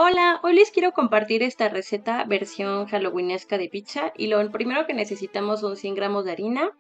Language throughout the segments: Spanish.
Hola, hoy les quiero compartir esta receta versión halloweenesca de pizza y lo primero que necesitamos son 100 gramos de harina.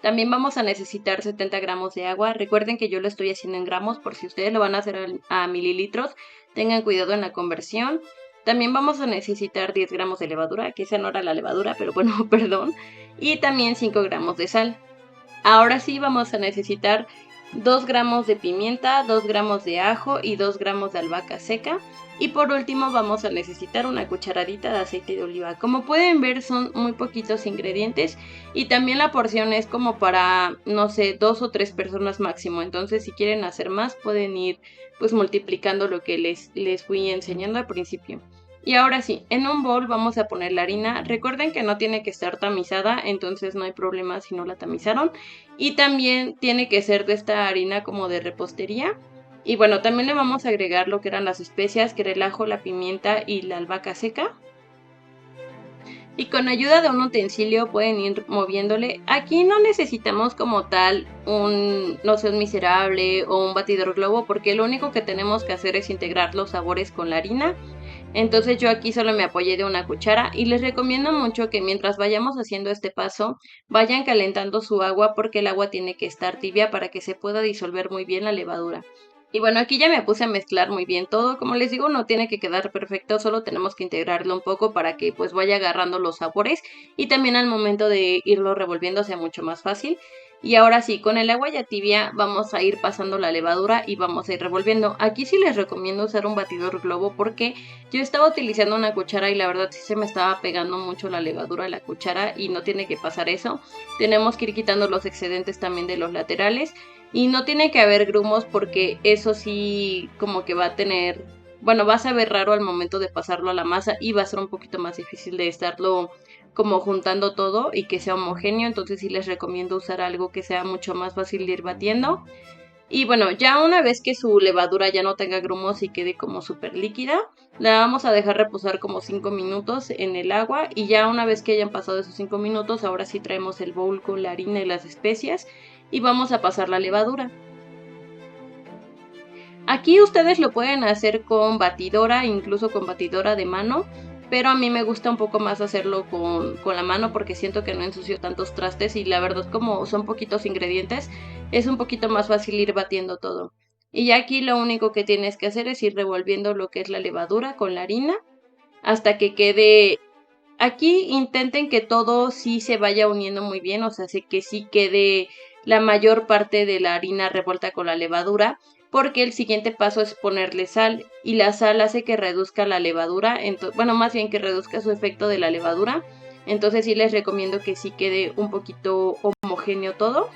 También vamos a necesitar 70 gramos de agua. Recuerden que yo lo estoy haciendo en gramos por si ustedes lo van a hacer a mililitros. Tengan cuidado en la conversión. También vamos a necesitar 10 gramos de levadura, que esa no era la levadura, pero bueno, perdón. Y también 5 gramos de sal. Ahora sí vamos a necesitar 2 gramos de pimienta, 2 gramos de ajo y 2 gramos de albahaca seca. Y por último vamos a necesitar una cucharadita de aceite de oliva. Como pueden ver son muy poquitos ingredientes y también la porción es como para, no sé, 2 o 3 personas máximo. Entonces si quieren hacer más pueden ir pues multiplicando lo que les fui enseñando al principio. Y ahora sí, en un bowl vamos a poner la harina. Recuerden que no tiene que estar tamizada, entonces no hay problema si no la tamizaron. Y también tiene que ser de esta harina como de repostería. Y bueno, también le vamos a agregar lo que eran las especias, que era el ajo, la pimienta y la albahaca seca. Y con ayuda de un utensilio pueden ir moviéndole. Aquí no necesitamos como tal no sé, un miserable o un batidor globo, porque lo único que tenemos que hacer es integrar los sabores con la harina. Entonces yo aquí solo me apoyé de una cuchara y les recomiendo mucho que mientras vayamos haciendo este paso vayan calentando su agua porque el agua tiene que estar tibia para que se pueda disolver muy bien la levadura. Y bueno, aquí ya me puse a mezclar muy bien todo. Como les digo, no tiene que quedar perfecto, solo tenemos que integrarlo un poco para que pues vaya agarrando los sabores y también al momento de irlo revolviendo sea mucho más fácil. Y ahora sí, con el agua ya tibia vamos a ir pasando la levadura y vamos a ir revolviendo. Aquí sí les recomiendo usar un batidor globo porque yo estaba utilizando una cuchara y la verdad sí se me estaba pegando mucho la levadura a la cuchara y no tiene que pasar eso. Tenemos que ir quitando los excedentes también de los laterales y no tiene que haber grumos porque eso sí como que va a tener, bueno, va a saber raro al momento de pasarlo a la masa y va a ser un poquito más difícil de estarlo como juntando todo y que sea homogéneo, entonces sí les recomiendo usar algo que sea mucho más fácil de ir batiendo. Y bueno, ya una vez que su levadura ya no tenga grumos y quede como súper líquida, la vamos a dejar reposar como 5 minutos en el agua y ya una vez que hayan pasado esos 5 minutos, ahora sí traemos el bowl con la harina y las especias y vamos a pasar la levadura. Aquí ustedes lo pueden hacer con batidora, incluso con batidora de mano, pero a mí me gusta un poco más hacerlo con la mano porque siento que no ensucio tantos trastes y la verdad como son poquitos ingredientes, es un poquito más fácil ir batiendo todo. Y ya aquí lo único que tienes que hacer es ir revolviendo lo que es la levadura con la harina hasta que quede. Aquí intenten que todo sí se vaya uniendo muy bien, o sea, que sí quede la mayor parte de la harina revuelta con la levadura, porque el siguiente paso es ponerle sal y la sal hace que reduzca la levadura, bueno, más bien que reduzca su efecto de la levadura, entonces sí les recomiendo que sí quede un poquito homogéneo todo.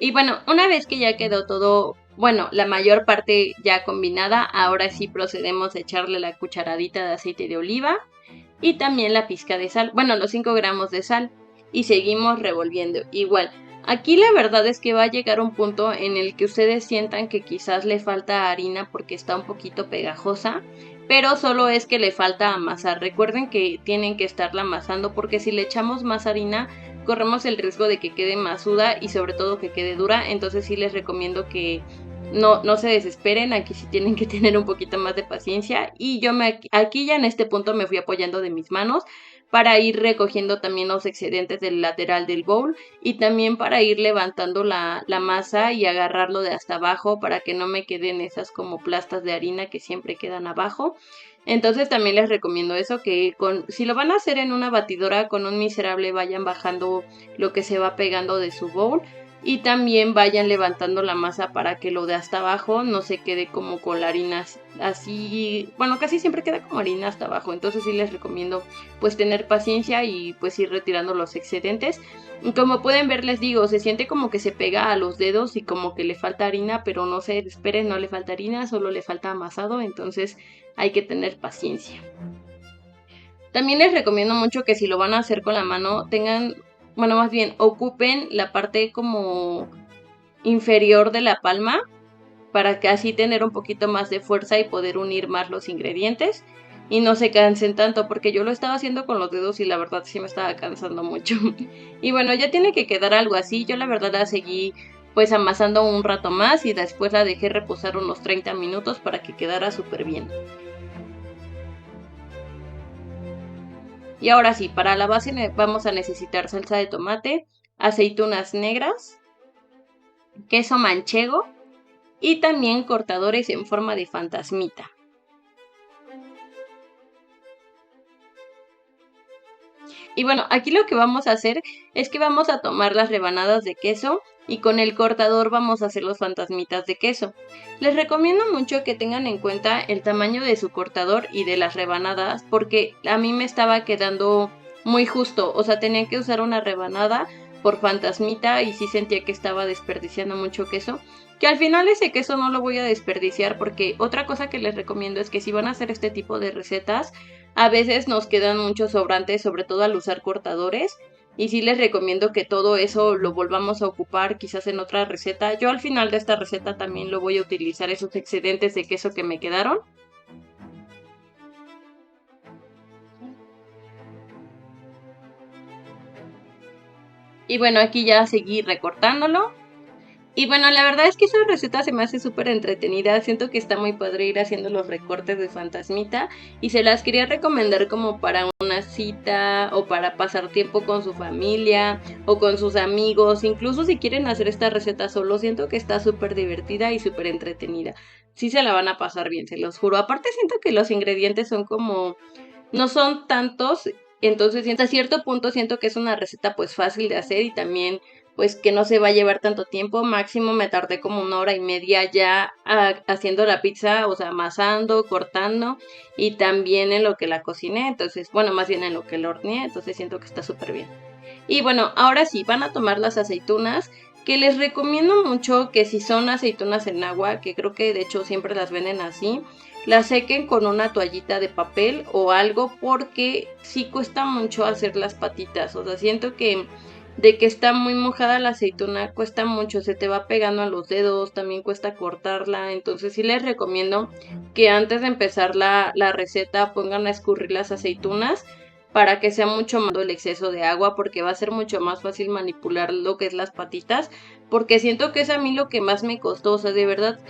Y bueno, una vez que ya quedó todo, bueno, la mayor parte ya combinada, ahora sí procedemos a echarle la cucharadita de aceite de oliva y también la pizca de sal, bueno, los 5 gramos de sal y seguimos revolviendo. Igual, aquí la verdad es que va a llegar un punto en el que ustedes sientan que quizás le falta harina porque está un poquito pegajosa, pero solo es que le falta amasar. Recuerden que tienen que estarla amasando porque si le echamos más harina corremos el riesgo de que quede masuda y sobre todo que quede dura, entonces sí les recomiendo que no se desesperen, aquí sí tienen que tener un poquito más de paciencia y aquí ya en este punto me fui apoyando de mis manos para ir recogiendo también los excedentes del lateral del bowl y también para ir levantando la masa y agarrarlo de hasta abajo para que no me queden esas como plastas de harina que siempre quedan abajo. Entonces también les recomiendo eso, que si lo van a hacer en una batidora con un miserable vayan bajando lo que se va pegando de su bowl y también vayan levantando la masa para que lo de hasta abajo no se quede como con la harina así, bueno, casi siempre queda como harina hasta abajo, entonces sí les recomiendo pues tener paciencia y pues ir retirando los excedentes. Y como pueden ver, les digo, se siente como que se pega a los dedos y como que le falta harina, pero no se esperen, no le falta harina, solo le falta amasado, entonces hay que tener paciencia. También les recomiendo mucho que si lo van a hacer con la mano, bueno, más bien, ocupen la parte como inferior de la palma para que así tener un poquito más de fuerza y poder unir más los ingredientes y no se cansen tanto, porque yo lo estaba haciendo con los dedos y la verdad sí me estaba cansando mucho. Y bueno, ya tiene que quedar algo así. Yo la verdad la seguí pues amasando un rato más y después la dejé reposar unos 30 minutos para que quedara súper bien. Y ahora sí, para la base vamos a necesitar salsa de tomate, aceitunas negras, queso manchego y también cortadores en forma de fantasmita. Y bueno, aquí lo que vamos a hacer es que vamos a tomar las rebanadas de queso y con el cortador vamos a hacer los fantasmitas de queso. Les recomiendo mucho que tengan en cuenta el tamaño de su cortador y de las rebanadas porque a mí me estaba quedando muy justo, o sea, tenía que usar una rebanada por fantasmita y sí sentía que estaba desperdiciando mucho queso. Que al final ese queso no lo voy a desperdiciar porque otra cosa que les recomiendo es que si van a hacer este tipo de recetas, a veces nos quedan muchos sobrantes, sobre todo al usar cortadores. Y sí les recomiendo que todo eso lo volvamos a ocupar quizás en otra receta. Yo al final de esta receta también lo voy a utilizar esos excedentes de queso que me quedaron. Y bueno, aquí ya seguí recortándolo. Y bueno, la verdad es que esa receta se me hace súper entretenida, siento que está muy padre ir haciendo los recortes de fantasmita y se las quería recomendar como para una cita o para pasar tiempo con su familia o con sus amigos, incluso si quieren hacer esta receta solo, siento que está súper divertida y súper entretenida. Sí se la van a pasar bien, se los juro. Aparte siento que los ingredientes son como, no son tantos, entonces hasta cierto punto siento que es una receta pues fácil de hacer y también pues que no se va a llevar tanto tiempo, máximo me tardé como 1 hora y media ya haciendo la pizza, o sea, amasando, cortando y también en lo que la cociné, entonces, bueno, más bien en lo que la horneé, entonces siento que está súper bien. Y bueno, ahora sí, van a tomar las aceitunas, que les recomiendo mucho que si son aceitunas en agua, que creo que de hecho siempre las venden así, las sequen con una toallita de papel o algo porque sí cuesta mucho hacer las patitas, o sea, siento que de que está muy mojada la aceituna, cuesta mucho, se te va pegando a los dedos, también cuesta cortarla, entonces sí les recomiendo que antes de empezar la receta pongan a escurrir las aceitunas para que sea mucho más el exceso de agua porque va a ser mucho más fácil manipular lo que es las patitas porque siento que es a mí lo que más me costó, o sea, de verdad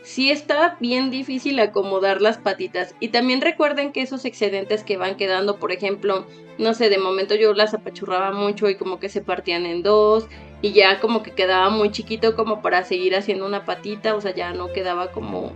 sí está bien difícil acomodar las patitas. Y también recuerden que esos excedentes que van quedando, por ejemplo, no sé, de momento yo las apachurraba mucho y como que se partían en dos y ya como que quedaba muy chiquito como para seguir haciendo una patita, o sea, ya no quedaba como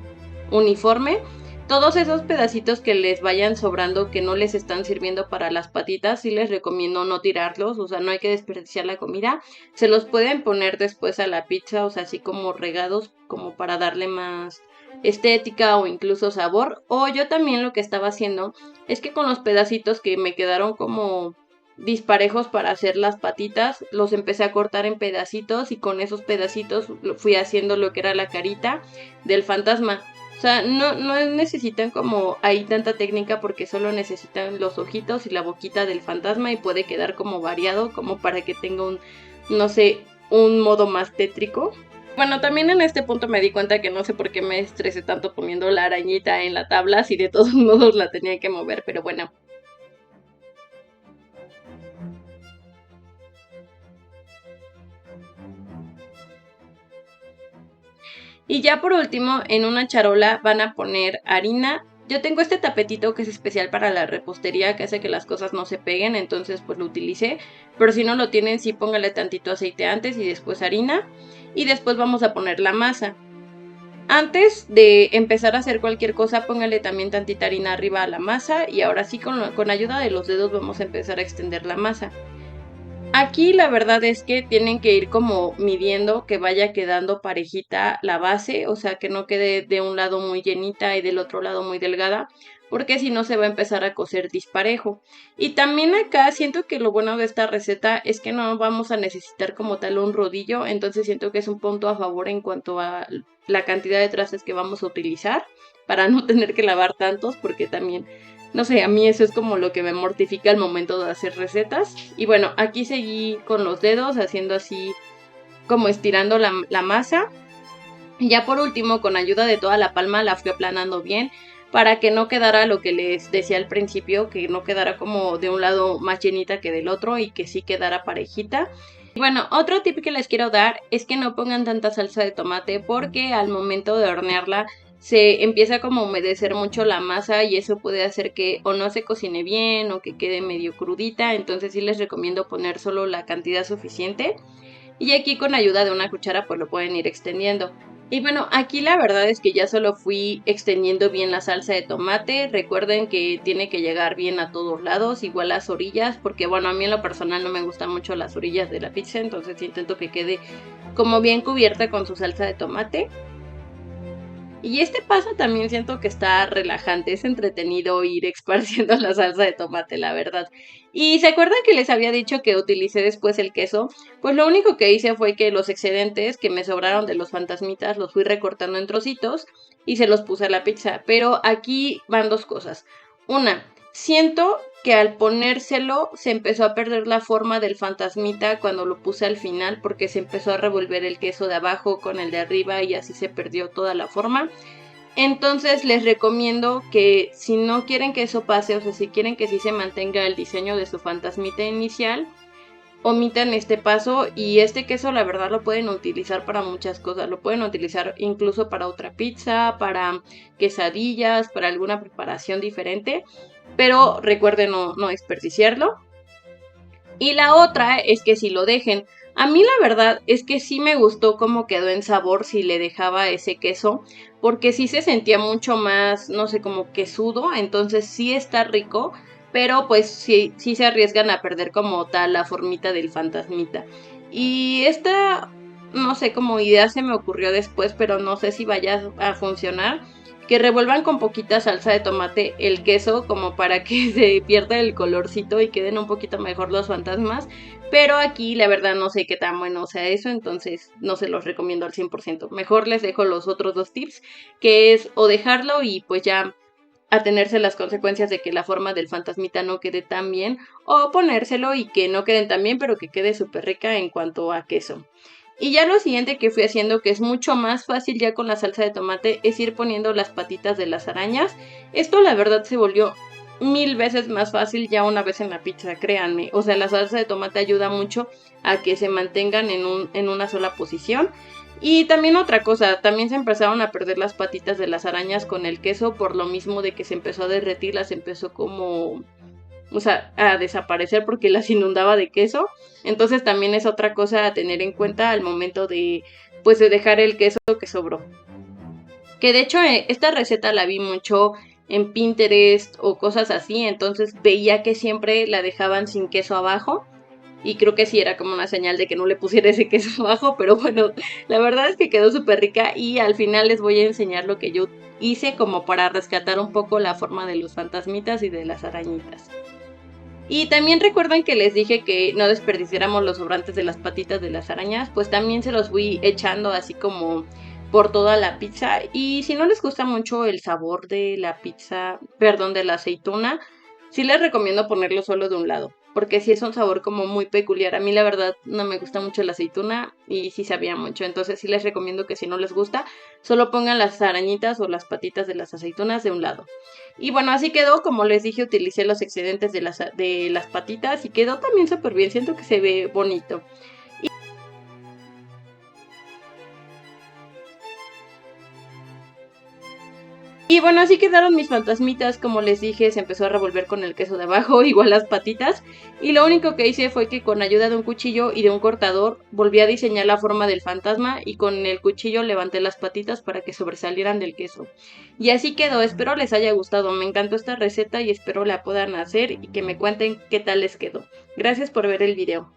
uniforme. Todos esos pedacitos que les vayan sobrando que no les están sirviendo para las patitas, sí les recomiendo no tirarlos, o sea, no hay que desperdiciar la comida. Se los pueden poner después a la pizza, o sea, así como regados, como para darle más estética o incluso sabor. O yo también lo que estaba haciendo es que con los pedacitos que me quedaron como disparejos para hacer las patitas, los empecé a cortar en pedacitos y con esos pedacitos fui haciendo lo que era la carita del fantasma. O sea, no necesitan como ahí tanta técnica porque solo necesitan los ojitos y la boquita del fantasma y puede quedar como variado, como para que tenga un, no sé, un modo más tétrico. Bueno, también en este punto me di cuenta que no sé por qué me estresé tanto poniendo la arañita en la tabla, si de todos modos la tenía que mover, pero bueno. Y ya por último, en una charola van a poner harina. Yo tengo este tapetito que es especial para la repostería, que hace que las cosas no se peguen, entonces pues lo utilicé. Pero si no lo tienen, sí póngale tantito aceite antes y después harina. Y después vamos a poner la masa. Antes de empezar a hacer cualquier cosa, póngale también tantita harina arriba a la masa y ahora sí con ayuda de los dedos vamos a empezar a extender la masa. Aquí la verdad es que tienen que ir como midiendo que vaya quedando parejita la base, o sea que no quede de un lado muy llenita y del otro lado muy delgada, porque si no se va a empezar a cocer disparejo. Y también acá siento que lo bueno de esta receta es que no vamos a necesitar como tal un rodillo, entonces siento que es un punto a favor en cuanto a la cantidad de trastes que vamos a utilizar para no tener que lavar tantos, porque también no sé, a mí eso es como lo que me mortifica al momento de hacer recetas. Y bueno, aquí seguí con los dedos haciendo así como estirando la masa. Y ya por último, con ayuda de toda la palma, la fui aplanando bien para que no quedara lo que les decía al principio, que no quedara como de un lado más llenita que del otro y que sí quedara parejita. Y bueno, otro tip que les quiero dar es que no pongan tanta salsa de tomate porque al momento de hornearla se empieza como a humedecer mucho la masa y eso puede hacer que o no se cocine bien o que quede medio crudita, entonces sí les recomiendo poner solo la cantidad suficiente. Y aquí con ayuda de una cuchara pues lo pueden ir extendiendo. Y bueno, aquí la verdad es que ya solo fui extendiendo bien la salsa de tomate. Recuerden que tiene que llegar bien a todos lados, igual las orillas, porque bueno, a mí en lo personal no me gustan mucho las orillas de la pizza, entonces intento que quede como bien cubierta con su salsa de tomate. Y este paso también siento que está relajante, es entretenido ir esparciendo la salsa de tomate, la verdad. Y ¿se acuerdan que les había dicho que utilicé después el queso? Pues lo único que hice fue que los excedentes que me sobraron de los fantasmitas los fui recortando en trocitos y se los puse a la pizza. Pero aquí van dos cosas. Una, siento que al ponérselo se empezó a perder la forma del fantasmita cuando lo puse al final porque se empezó a revolver el queso de abajo con el de arriba y así se perdió toda la forma. Entonces les recomiendo que si no quieren que eso pase, o sea, si quieren que sí se mantenga el diseño de su fantasmita inicial, omitan este paso y este queso la verdad lo pueden utilizar para muchas cosas, lo pueden utilizar incluso para otra pizza, para quesadillas, para alguna preparación diferente, pero recuerden no desperdiciarlo. Y la otra es que si lo dejen, a mí la verdad es que sí me gustó cómo quedó en sabor si le dejaba ese queso, porque sí se sentía mucho más, no sé, como quesudo, entonces sí está rico, pero pues sí se arriesgan a perder como tal la formita del fantasmita. Y esta, no sé, como idea se me ocurrió después, pero no sé si vaya a funcionar. Que revuelvan con poquita salsa de tomate el queso como para que se pierda el colorcito y queden un poquito mejor los fantasmas. Pero aquí la verdad no sé qué tan bueno sea eso, entonces no se los recomiendo al 100%. Mejor les dejo los otros dos tips, que es o dejarlo y pues ya atenerse las consecuencias de que la forma del fantasmita no quede tan bien, o ponérselo y que no queden tan bien, pero que quede súper rica en cuanto a queso. Y ya lo siguiente que fui haciendo, que es mucho más fácil ya con la salsa de tomate, es ir poniendo las patitas de las arañas. Esto la verdad se volvió 1000 veces más fácil ya una vez en la pizza, créanme. O sea, la salsa de tomate ayuda mucho a que se mantengan en una sola posición. Y también otra cosa, también se empezaron a perder las patitas de las arañas con el queso por lo mismo de que se empezó a derretir, las empezó como, o sea, a desaparecer porque las inundaba de queso. Entonces también es otra cosa a tener en cuenta al momento de, pues, de dejar el queso que sobró. Que de hecho esta receta la vi mucho en Pinterest o cosas así, entonces veía que siempre la dejaban sin queso abajo. Y creo que sí era como una señal de que no le pusiera ese queso abajo, pero bueno, la verdad es que quedó súper rica y al final les voy a enseñar lo que yo hice como para rescatar un poco la forma de los fantasmitas y de las arañitas. Y también recuerden que les dije que no desperdiciáramos los sobrantes de las patitas de las arañas, pues también se los fui echando así como por toda la pizza. Y si no les gusta mucho el sabor de la pizza, perdón, de la aceituna, sí les recomiendo ponerlo solo de un lado, porque sí es un sabor como muy peculiar. A mí la verdad no me gusta mucho la aceituna y sí sabía mucho, entonces sí les recomiendo que si no les gusta, solo pongan las arañitas o las patitas de las aceitunas de un lado. Y bueno, así quedó, como les dije, utilicé los excedentes de las patitas y quedó también súper bien, siento que se ve bonito. Y bueno, así quedaron mis fantasmitas, como les dije, se empezó a revolver con el queso de abajo, igual las patitas, y lo único que hice fue que con ayuda de un cuchillo y de un cortador volví a diseñar la forma del fantasma y con el cuchillo levanté las patitas para que sobresalieran del queso. Y así quedó, espero les haya gustado, me encantó esta receta y espero la puedan hacer y que me cuenten qué tal les quedó. Gracias por ver el video.